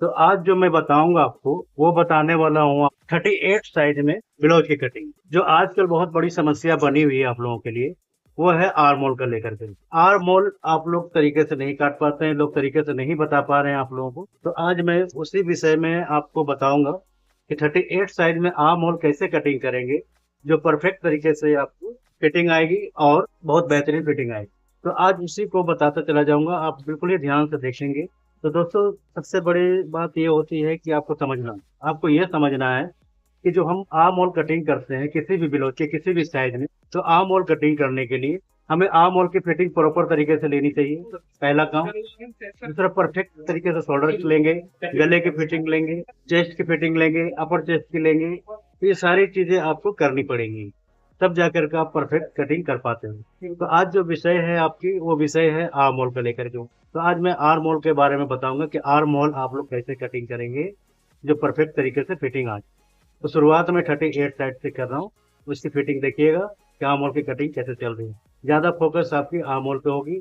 तो आज जो मैं बताऊंगा आपको वो बताने वाला हूँ 38 साइज में ब्लाउज की कटिंग। जो आजकल बहुत बड़ी समस्या बनी हुई है आप लोगों के लिए, वो है आर्म होल का लेकर के। आर्म होल आप लोग तरीके से नहीं काट पाते हैं, लोग तरीके से नहीं बता पा रहे हैं आप लोगों को। तो आज मैं उसी विषय में आपको बताऊंगा कि 38 साइज में आर्म होल कैसे कटिंग करेंगे, जो परफेक्ट तरीके से आपको फिटिंग आएगी और बहुत बेहतरीन फिटिंग आएगी। तो आज उसी को बताता चला जाऊंगा, आप बिल्कुल ही ध्यान से देखेंगे। तो दोस्तों, सबसे बड़ी बात ये होती है कि आपको ये समझना है कि जो हम आर्म होल कटिंग करते हैं किसी भी ब्लाउज के किसी भी साइज में, तो आर्म होल कटिंग करने के लिए हमें आर्म होल की फिटिंग प्रॉपर तरीके से लेनी चाहिए, पहला काम। दूसरा, परफेक्ट तरीके से शोल्डर की लेंगे, गले की फिटिंग लेंगे, चेस्ट की फिटिंग लेंगे, अपर चेस्ट की लेंगे। तो ये सारी चीजें आपको करनी पड़ेंगी, तब जाकर के आप परफेक्ट कटिंग कर पाते हो। तो आज जो विषय है आपकी, वो विषय है आर्म होल को लेकर के। तो आज मैं आर्म होल के बारे में बताऊंगा कि आर्म होल आप लोग कैसे कटिंग करेंगे जो परफेक्ट तरीके से फिटिंग आ जाए। तो शुरुआत में 38 साइड से कर रहा हूँ, उसकी फिटिंग देखिएगा कि आर्म होल की कटिंग कैसे चल रही है। ज्यादा फोकस आपकी आर्म होल पे होगी,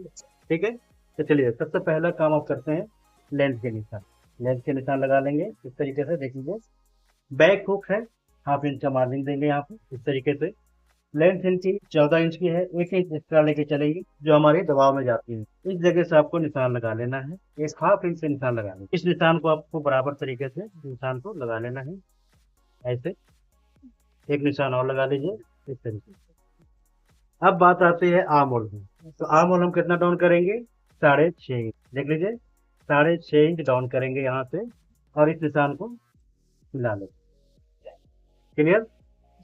ठीक है। तो चलिए, सबसे पहला काम आप करते हैं लेंथ के निशान। लेंथ के निशान लगा लेंगे इस तरीके से, देख लीजिए। बैक हुक है, हाफ इंच का मार्जिन देंगे यहाँ पे इस तरीके से। लेंथ इनकी 14 इंच की है, 1 इंच एक्स्ट्रा लेके चलेगी जो हमारे दबाव में जाती है। इस जगह से आपको निशान लगा लेना है, एक हाफ इंच से निशान लगा लेना। इस निशान को आपको बराबर तरीके से निशान को लगा लेना है, ऐसे। एक निशान और लगा लीजिए इस तरीके से। अब बात आती है आर्म होल में। तो आर्म होल हम कितना डाउन करेंगे? 6.5 इंच, देख लीजिए। 6.5 इंच डाउन करेंगे यहाँ से, और इस निशान को मिला लेंगे। क्लियर?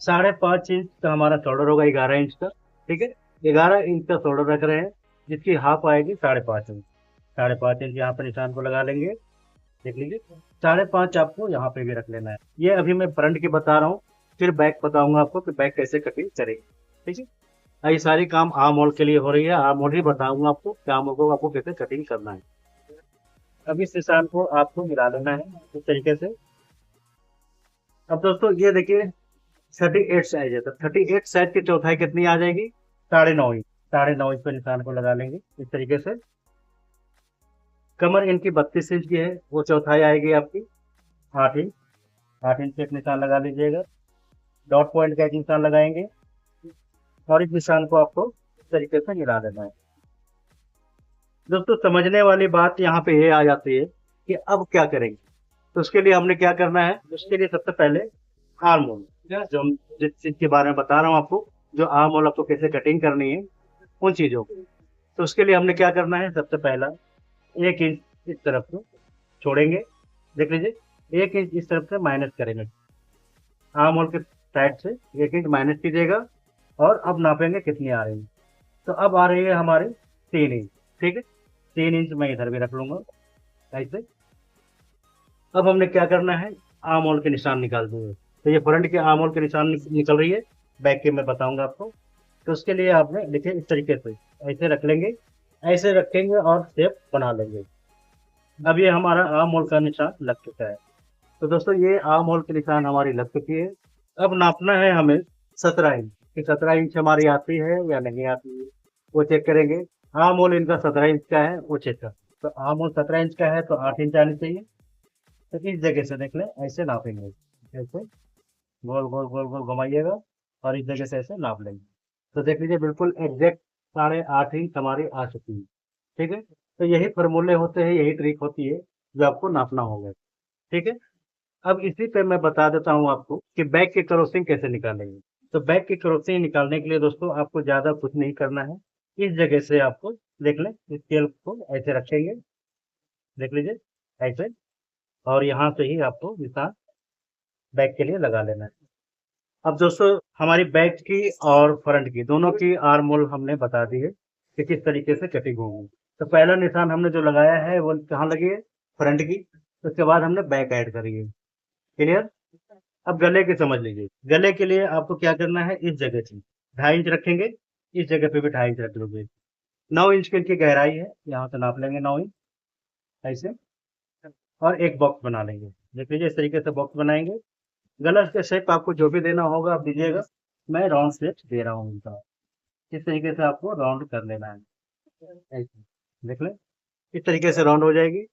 5.5 इंच का हमारा शोल्डर होगा, 11 इंच का, ठीक है। 11 इंच का शोल्डर रख रहे हैं, जिसकी हाफ आएगी 5.5 इंच। 5.5 इंच यहाँ पे निशान को लगा लेंगे, देख लीजिए। 5.5 आपको यहाँ पे भी रख लेना है। ये अभी मैं फ्रंट की बता रहा हूँ, फिर बैक बताऊंगा आपको कि बैक कैसे कटिंग करेंगे, ठीक है। ये सारी काम आर्म होल के लिए हो रही है, आर्म होल ही बताऊंगा आपको, क्या आर्म होल को आपको कैसे कटिंग करना है। अब इस निशान को आपको मिला लेना है इस तरीके से। अब दोस्तों ये देखिए, 38 साइज है, तो 38 साइज की चौथाई कितनी आ जाएगी? 9.5 इंच। 9.5 इंच पे निशान को लगा लेंगे इस तरीके से। कमर इनकी 32 इंच की है, वो चौथाई आएगी आपकी 8 इंच। 8 इंच पे एक निशान लगा लीजिएगा, डॉट पॉइंट का एक निशान लगाएंगे, और इस निशान को आपको इस तरीके से मिला देना है। दोस्तों, समझने वाली बात यहाँ पे ये आ जाती है कि अब क्या करेंगे। तो उसके लिए हमने क्या करना है? उसके लिए सबसे पहले आर्म होल, जो हम जिस चीज के बारे में बता रहा हूँ आपको, जो आर्म होल आपको कैसे कटिंग करनी है, उन चीजों को। तो उसके लिए हमने क्या करना है? सबसे पहला 1 इंच इस तरफ से छोड़ेंगे, देख लीजिए। 1 इंच इस तरफ से माइनस करेंगे, आर्म होल के साइड से 1 इंच माइनस कीजिएगा, और अब नापेंगे कितनी आ रही है। तो अब आ रही है हमारी 3 इंच, ठीक है। 3 इंच मैं इधर भी रख लूंगा, ऐसे। अब हमने क्या करना है? आर्म होल के निशान निकाल देंगे। तो ये फ्रंट के आर्म होल के निशान निकल रही है, बैक के मैं बताऊंगा आपको। तो उसके लिए आपने देखिए इस तरीके से ऐसे रख लेंगे, ऐसे रखेंगे और शेप बना लेंगे। अब ये हमारा आर्म होल का निशान लग चुका है। तो दोस्तों, ये आर्म होल के निशान हमारी लग चुकी है। अब नापना है हमें 17 इंच, कि 17 इंच हमारी आती है या नहीं आती है, वो चेक करेंगे। आर्म होल इनका 17 इंच का है, वो चेक कर। तो आर्म होल 17 इंच का है, तो 8 इंच आनी चाहिए। तो इस जगह से देख लें, ऐसे नापेंगे, ऐसे गोल गोल गोल गोल घुमाइएगा, और इस जगह से ऐसे नाप लेंगे। तो देख लीजिए, बिल्कुल एग्जैक्ट 8.5 इंच हमारी आ चुकी है, ठीक है। तो यही फॉर्मूले होते हैं, यही ट्रिक होती है जो आपको नापना होगा, ठीक है। अब इसी पे मैं बता देता हूँ आपको कि बैक की क्रॉसिंग कैसे निकालेंगे। तो बैक की क्रॉसिंग निकालने के लिए दोस्तों, आपको ज्यादा कुछ नहीं करना है। इस जगह से आपको देख लें, स्केल को ऐसे रखेंगे, देख लीजिए, ऐसे। और यहाँ से ही आपको निशान बैक के लिए लगा लेना है। अब दोस्तों, हमारी बैक की और फ्रंट की दोनों की आर्म होल हमने बता दी है कि किस तरीके से कटिंग होगी। तो पहला निशान हमने जो लगाया है वो कहाँ लगी है? फ्रंट की। उसके बाद हमने बैक ऐड करी है, क्लियर। अब गले की समझ लीजिए। गले के लिए आपको क्या करना है? इस जगह से 2.5 इंच रखेंगे, इस जगह पे भी 2.5 इंच रख दोगे। 9 इंच की इनकी गहराई है, यहाँ से नाप लेंगे 9 इंच, ऐसे। और एक बॉक्स बना लेंगे, देख लीजिए, इस तरीके से बॉक्स बनाएंगे। गला का शेप आपको जो भी देना होगा आप दीजिएगा, मैं राउंड शेप दे रहा हूँ इनका। इस तरीके से आपको राउंड कर लेना है, ऐसे। देख लें, इस तरीके से राउंड हो जाएगी।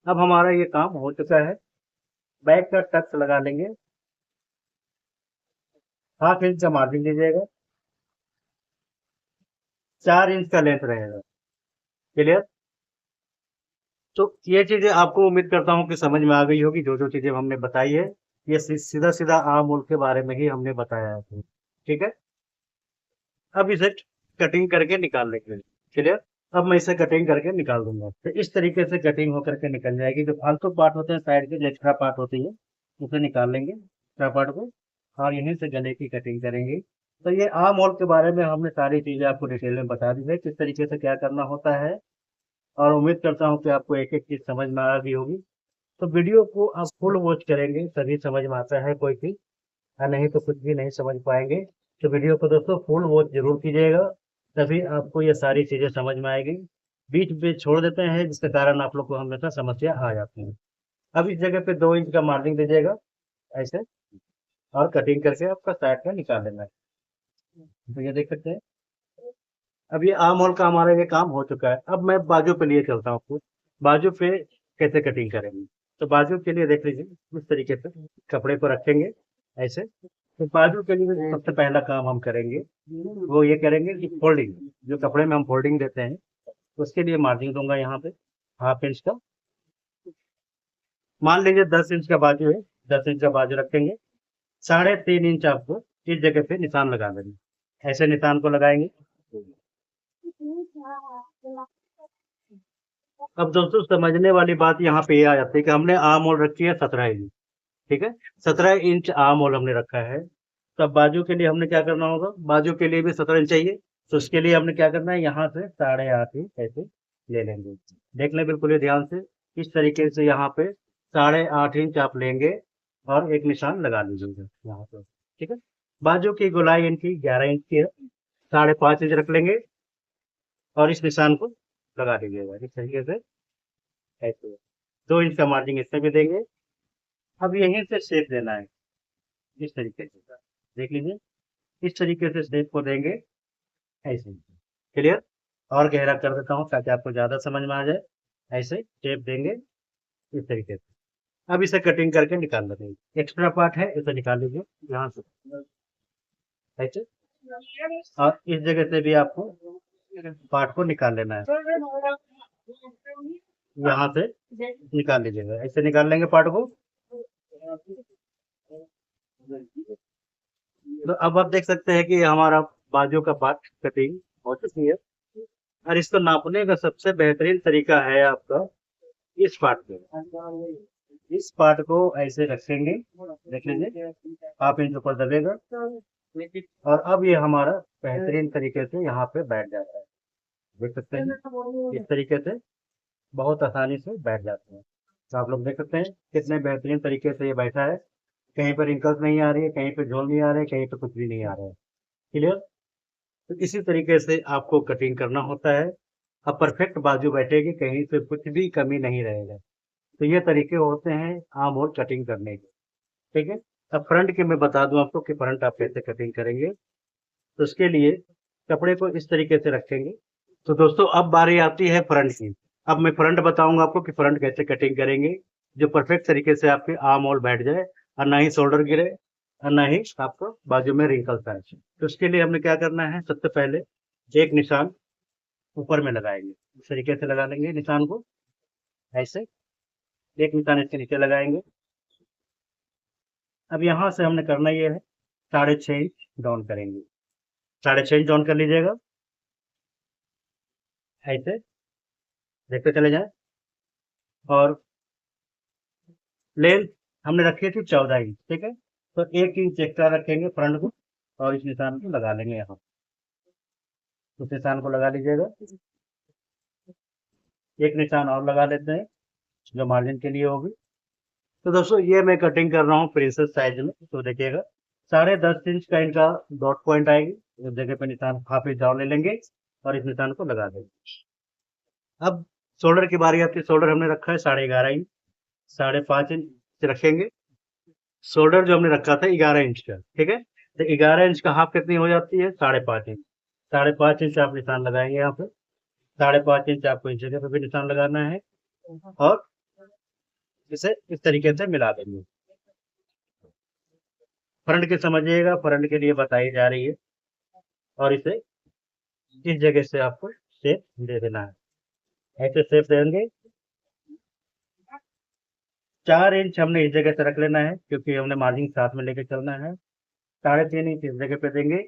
अब हमारा ये काम हो चुका है। बैक का टक्स लगा लेंगे, 1/2 इंच का मार्जिन दीजिएगा, 4 इंच का लेंथ रहेगा। क्लियर? तो ये चीजें आपको उम्मीद करता हूँ कि समझ में आ गई होगी। जो जो चीजें हमने बताई है, ये सीधा सीधा आर्म होल के बारे में ही हमने बताया है। ठीक है, अब इसे कटिंग करके निकाल लेंगे। क्लियर? अब मैं इसे कटिंग करके निकाल दूंगा। तो इस तरीके से कटिंग होकर के निकल जाएगी। जो फालतू पार्ट होते हैं साइड के, जो एक्स्ट्रा पार्ट होती है, उसे निकाल लेंगे, एक्स्ट्रा पार्ट को, और यहीं से गले की कटिंग करेंगे। तो ये आर्म होल के बारे में हमने सारी चीजें आपको डिटेल में बता दी है, किस तरीके से क्या करना होता है। और उम्मीद करता हूँ कि आपको एक एक चीज समझ में आ गई होगी। तो वीडियो को आप फुल वॉच करेंगे तभी समझ में आता है कोई चीज, और नहीं तो कुछ भी नहीं समझ पाएंगे। तो वीडियो को दोस्तों फुल वॉच जरूर कीजिएगा, तभी आपको ये सारी चीजें समझ में आएगी। बीच में छोड़ देते हैं जिसके कारण आप लोग को हमेशा समस्या आ जाती है। अब इस जगह पे 2 इंच का मार्जिन दीजिएगा ऐसे, और कटिंग करके आपका साइड का निकाल लेना है। तो ये देख सकते हैं, अब ये आर्म होल का हमारा ये काम हो चुका है। अब मैं बाजू पे लिए चलता हूँ आपको, बाजू पे कैसे कटिंग करेंगे। तो बाजू के लिए देख लीजिए, इस तरीके से कपड़े को रखेंगे ऐसे। तो बाजू के लिए सबसे पहला काम हम करेंगे, वो ये करेंगे कि फोल्डिंग, जो कपड़े में हम फोल्डिंग देते हैं, उसके लिए मार्जिन दूंगा यहाँ पे 1/2 इंच का। मान लीजिए 10 इंच का बाजू है, 10 इंच का बाजू रखेंगे। 3.5 इंच आपको इस जगह पे निशान लगा देंगे, ऐसे निशान को लगाएंगे। अब दोस्तों समझने वाली बात यहाँ पे ये आ जाती है कि हमने आर्म होल रखी है 17 इंच। ठीक है, 17 इंच आर्म होल हमने रखा है। तब बाजू के लिए हमने क्या करना होगा, बाजू के लिए भी 17 इंच चाहिए। तो उसके लिए हमने क्या करना है, यहाँ से 8.5 इंच ऐसे ले लेंगे। देख लें बिल्कुल ये ध्यान से, इस तरीके से यहाँ पे 8.5 इंच आप लेंगे, और एक निशान लगा लीजिएगा यहाँ पे। ठीक है, बाजू की गोलाई इनकी 11 इंच की है, 5.5 इंच रख लेंगे, और इस निशान को लगा दीजिएगा इस तरीके से ऐसे। 2 इंच का मार्जिन इसमें भी देंगे। अब यहीं से शेप देना है इस तरीके से, देख लीजिए, इस तरीके से शेप को देंगे ऐसे। क्लियर? और गहरा कर देता हूँ ताकि आपको ज्यादा समझ में आ जाए। ऐसे शेप देंगे इस तरीके से। अब इसे कटिंग करके निकाल लेंगे। एक्स्ट्रा पार्ट है इसे निकाल लीजिए यहाँ से ऐसे, और इस जगह से भी आपको पार्ट को निकाल लेना है, यहाँ से निकाल लीजिएगा, ऐसे निकाल लेंगे पार्ट को। तो अब आप देख सकते हैं कि हमारा बाजू का पार्ट कटिंग हो चुकी है। और इसको नापने का सबसे बेहतरीन तरीका है आपका इस पार्ट पे, इस पार्ट को ऐसे रखेंगे, देख लीजिए 1/2 इंच ऊपर दबेगा, और अब ये हमारा बेहतरीन तरीके से यहाँ पे बैठ जाता है। देख सकते हैं इस तरीके से बहुत आसानी से बैठ जाते हैं। तो आप लोग देख सकते हैं कितने बेहतरीन तरीके से ये बैठा है। कहीं पर रिंकल्स नहीं आ रही है, कहीं पे झोल नहीं आ रहे हैं, कहीं पे कुछ भी नहीं आ रहा है। क्लियर? तो इसी तरीके से आपको कटिंग करना होता है। अब परफेक्ट बाजू बैठेगी, कहीं पे कुछ भी कमी नहीं रहेगा। तो ये तरीके होते हैं आर्म होल कटिंग करने के। ठीक है, अब फ्रंट के मैं बता दूं आपको कि फ्रंट आप कैसे कटिंग करेंगे। तो उसके लिए कपड़े को इस तरीके से रखेंगे। तो दोस्तों अब बारी आती है फ्रंट की। अब मैं फ्रंट बताऊंगा आपको कि फ्रंट कैसे कटिंग करेंगे, जो परफेक्ट तरीके से आपके आर्म होल बैठ जाए, और ना ही शोल्डर गिरे, और ना ही आपको बाजू में रिंकल्स आए। तो उसके लिए हमने क्या करना है, सबसे पहले एक निशान ऊपर में लगाएंगे, इस तरीके से लगा लेंगे निशान को ऐसे, एक निशान इसके नीचे लगाएंगे। अब यहाँ से हमने करना ये है, 6.5 इंच डाउन करेंगे, 6.5 इंच डाउन कर लीजिएगा ऐसे, देखते चले जाए। और लेंथ हमने रखी थी 14 इंच, ठीक है, तो 1 इंच एक्स्ट्रा रखेंगे फ्रंट को, और इस निशान को लगा लेंगे यहाँ, उस निशान को लगा लीजिएगा। एक निशान और लगा लेते हैं जो मार्जिन के लिए होगी। तो दोस्तों ये मैं कटिंग कर रहा हूँ प्रिंसेस साइज में, तो देखिएगा 10.5 इंच का इनका डॉट पॉइंट आएगी, उस जगह पे निशान 1/2 इंच डाउन ले लेंगे, और इस निशान को लगा देंगे। अब शोल्डर की बारी आती है। शोल्डर हमने रखा है 11.5 इंच, 5.5 इंच रखेंगे। शोल्डर जो हमने रखा था 11 इंच का, ठीक है, तो 11 इंच का हाफ कितनी हो जाती है, 5.5 इंच। 5.5 इंच आप निशान लगाएंगे यहाँ पे, 5.5 इंच आपको इस जगह पे भी निशान लगाना है, और इसे इस तरीके से मिला देंगे। फ्रंट के समझिएगा, फ्रंट के लिए बताई जा रही है, और इसे इस जगह से आपको शेप दे देना है। ऐसे शेप देंगे। 4 इंच हमने इस जगह से रख लेना है, क्योंकि हमने मार्जिन साथ में लेके चलना है। 3.5 इंच इस जगह पे देंगे,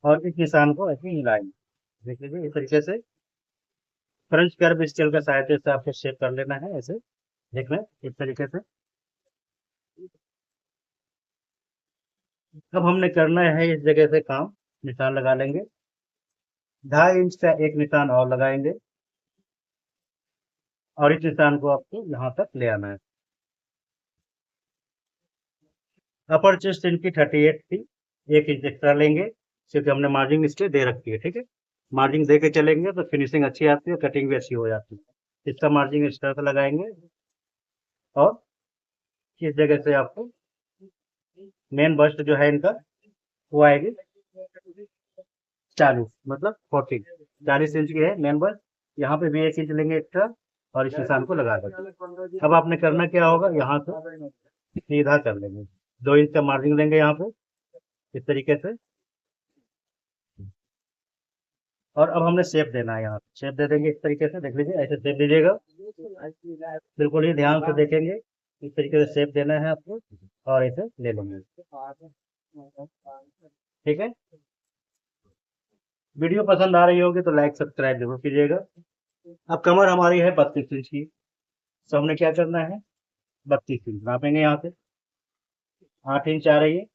और इस निशान को ऐसे हिलाएंगे। देख लीजिए इस तरीके से फ्रेंच कर्व स्केल का सहायता से आपको शेप कर लेना है। ऐसे देख लें इस तरीके से। अब हमने करना है इस जगह से काम, निशान लगा लेंगे। 2.5 इंच का एक निशान और लगाएंगे, और इस निशान को आपको यहाँ तक ले आना है। अपर चेस्ट इनकी 38 थी, 1 इंच एक्स्ट्रा लेंगे, क्योंकि हमने मार्जिन इसके दे रखी है। ठीक है, मार्जिन दे के चलेंगे तो फिनिशिंग अच्छी आती है, कटिंग भी अच्छी हो जाती है। इसका मार्जिन इस तरह से लगाएंगे, और इस जगह से आपको मेन बस्ट जो है इनका वो आएगी 40, मतलब 40 इंच की है मेन बस्ट। यहाँ पे भी 1 इंच लेंगे एक्स्ट्रा, और इस निशान को लगा देंगे। अब आपने करना क्या होगा, यहाँ से सीधा कर लेंगे। 2 इंच का मार्जिन लेंगे यहाँ पे इस तरीके से, और अब हमने शेप देना है। यहाँ शेप दे देंगे इस तरीके से। देख लीजिए ऐसे शेप दीजिएगा, बिल्कुल ही ध्यान से देखेंगे। इस तरीके से शेप देना है आपको, और इसे ले लेंगे। ठीक है, वीडियो पसंद आ रही होगी तो लाइक सब्सक्राइब जरूर कीजिएगा। अब कमर हमारी है 32 इंच की, तो हमने क्या करना है, 32 इंच नापेंगे। यहाँ से 8 इंच आ रही है,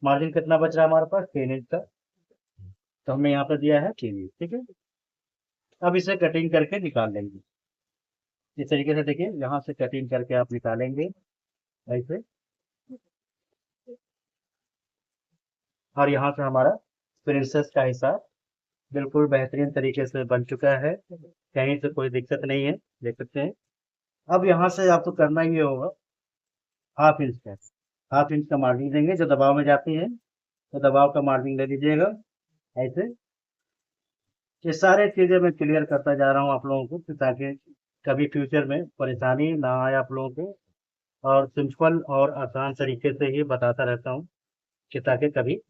मार्जिन कितना बच रहा है हमारे पास, 3 इंच का, तो हमने यहाँ पर दिया है 3 इंच। ठीक है, अब इसे कटिंग करके निकाल लेंगे। इस तरीके से देखिए, यहाँ से कटिंग करके आप निकालेंगे ऐसे, और यहाँ से हमारा प्रिंसेस का हिसाब बिल्कुल बेहतरीन तरीके से बन चुका है, कहीं से कोई दिक्कत नहीं है, देख सकते हैं। अब यहाँ से आपको करना ये होगा, हाफ इंच का मार्जिन देंगे। जो दबाव में जाती है तो दबाव का मार्जिन ले लीजिएगा ऐसे। ये सारे चीजें मैं क्लियर करता जा रहा हूँ आप लोगों को, ताकि कभी फ्यूचर में परेशानी ना आए आप लोगों को, और सिंपल और आसान तरीके से ही बताता रहता हूँ, कि ताकि कभी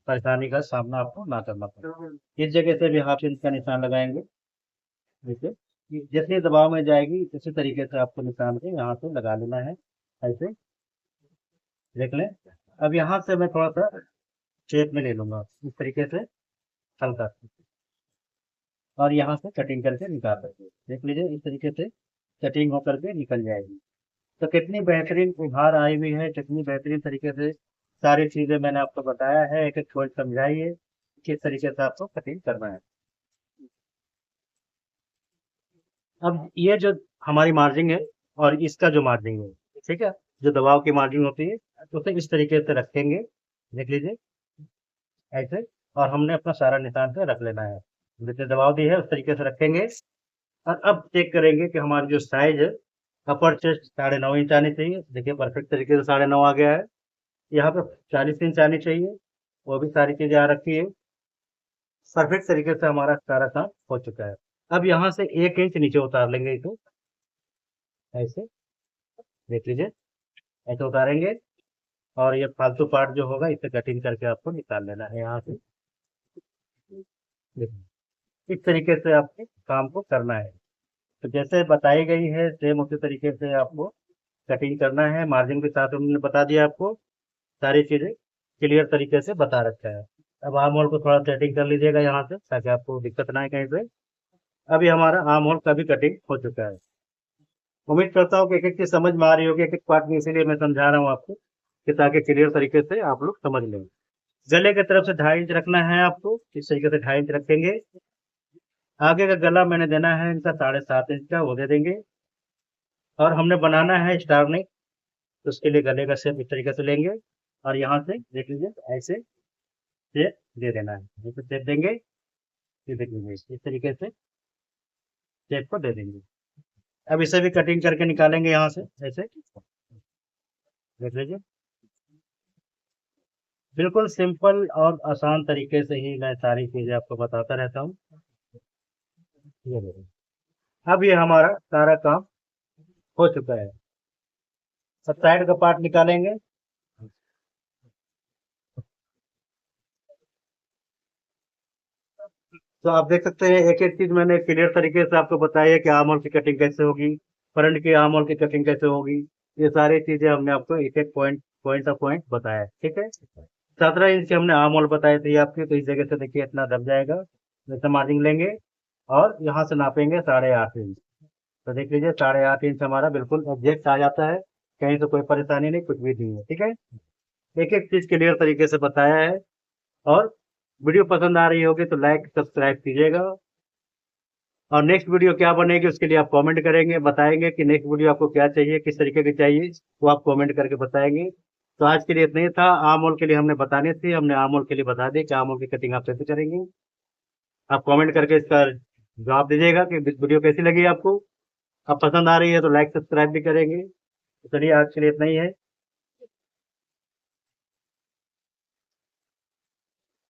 परेशानी का सामना आपको ना करना पड़े। इस जगह से भी हाफ इंच का निशान लगाएंगे। जैसे जितनी दबाव में जाएगी उसी तरीके से आपको निशान के यहाँ से लगा लेना है ऐसे। देख लें, अब यहाँ से मैं थोड़ा सा शेप में ले लूंगा इस तरीके से, हल्का सा, और यहाँ से कटिंग करके निकाल देंगे। देख लीजिए इस तरीके से कटिंग होकर के निकल जाएगी। तो कितनी बेहतरीन उभार आई हुई है, कितनी बेहतरीन तरीके से सारी चीजें मैंने आपको बताया है, एक एक छोड़ समझाइए किस तरीके से आपको कटिंग करना है। अब ये जो हमारी मार्जिन है, और इसका जो मार्जिन है, ठीक है, जो दबाव की मार्जिन होती है, तो उसे इस तरीके से रखेंगे। देख लीजिए ऐसे, और हमने अपना सारा निशान से रख लेना है। जितने दबाव दी है उस तरीके से रखेंगे, और अब चेक करेंगे कि हमारी जो साइज है, अपर चेस्ट 9.5 इंच आनी चाहिए। देखिए परफेक्ट तरीके से 9.5 आ गया है। यहाँ पे 40 इंच आनी चाहिए, वो भी सारी चीजें आ रखी है। परफेक्ट तरीके से हमारा सारा काम हो चुका है। अब यहाँ से 1 इंच नीचे उतार लेंगे इसे ऐसे। देख लीजिए ऐसे उतारेंगे, और ये फालतू पार्ट जो होगा इसे कटिंग करके आपको निकाल लेना है यहाँ से। देखिए इस तरीके से आपको काम को करना है। तो जैसे बताई गई है सेम उसी तरीके से आपको कटिंग करना है। मार्जिन के साथ हमने बता दिया आपको, सारी चीजें क्लियर तरीके से बता रखा है। अब आर्म होल को थोड़ा सेटिंग कर लीजिएगा यहाँ से, ताकि आपको दिक्कत ना आए कहीं से। अभी हमारा आर्म होल का भी कटिंग हो चुका है। उम्मीद करता हूँ कि एक एक चीज समझ में आ रही होगी, एक एक पार्ट में, इसीलिए मैं समझा रहा हूँ आपको, कि ताकि क्लियर तरीके से आप लोग समझ लें। गले की तरफ से 2.5 इंच रखना है आपको, इस तरीके से 2.5 इंच रखेंगे। आगे का गला मैंने देना है इनका 7.5 इंच का, वो दे देंगे। और हमने बनाना है स्टार नेक, तो उसके लिए गले का शेप इस तरीके से लेंगे, और यहाँ से देख लीजिए ऐसे शेप दे देना है। जैसे शेप देंगे, ये देख लीजिए इस तरीके से शेप को दे देंगे। अब इसे भी कटिंग करके निकालेंगे यहाँ से ऐसे। देख लीजिए बिल्कुल सिंपल और आसान तरीके से ही मैं सारी चीजें आपको बताता रहता हूँ। ये देखिए, अब ये हमारा सारा काम हो चुका है। अब साइड का पार्ट निकालेंगे। तो आप देख सकते हैं एक एक चीज मैंने क्लियर तरीके से आपको बताई है कि आर्म होल की कटिंग कैसे होगी, फ्रंट की आर्म होल की कटिंग कैसे होगी। ये सारी चीजें हमने आपको एक एक पॉइंट ऑफ पॉइंट बताया है, ठीक है। 17 इंच के हमने आर्म होल बताए थे आपके, तो इस जगह से देखिए इतना दब जाएगा। जैसे मार्जिंग लेंगे और यहाँ से नापेंगे 8.5 इंच। तो देख लीजिए 8.5 इंच हमारा बिल्कुल एग्जैक्ट आ जाता है। कहीं से कोई परेशानी नहीं, कुछ भी नहीं है, ठीक है। एक एक चीज क्लियर तरीके से बताया है। और वीडियो पसंद आ रही होगी तो लाइक सब्सक्राइब कीजिएगा। और नेक्स्ट वीडियो क्या बनेगी उसके लिए आप कमेंट करेंगे, बताएंगे कि नेक्स्ट वीडियो आपको क्या चाहिए, किस तरीके की चाहिए, वो आप कमेंट करके बताएंगे। तो आज के लिए इतना ही था। आर्म होल के लिए हमने बताने थे, हमने आर्म होल के लिए बता दिया कि आर्म होल की कटिंग आप कैसे करेंगे। आप कमेंट करके इसका जवाब दीजिएगा कि वीडियो कैसी लगी आपको। अब पसंद आ रही है तो लाइक सब्सक्राइब भी करेंगे। तो चलिए आज के लिए इतना ही है।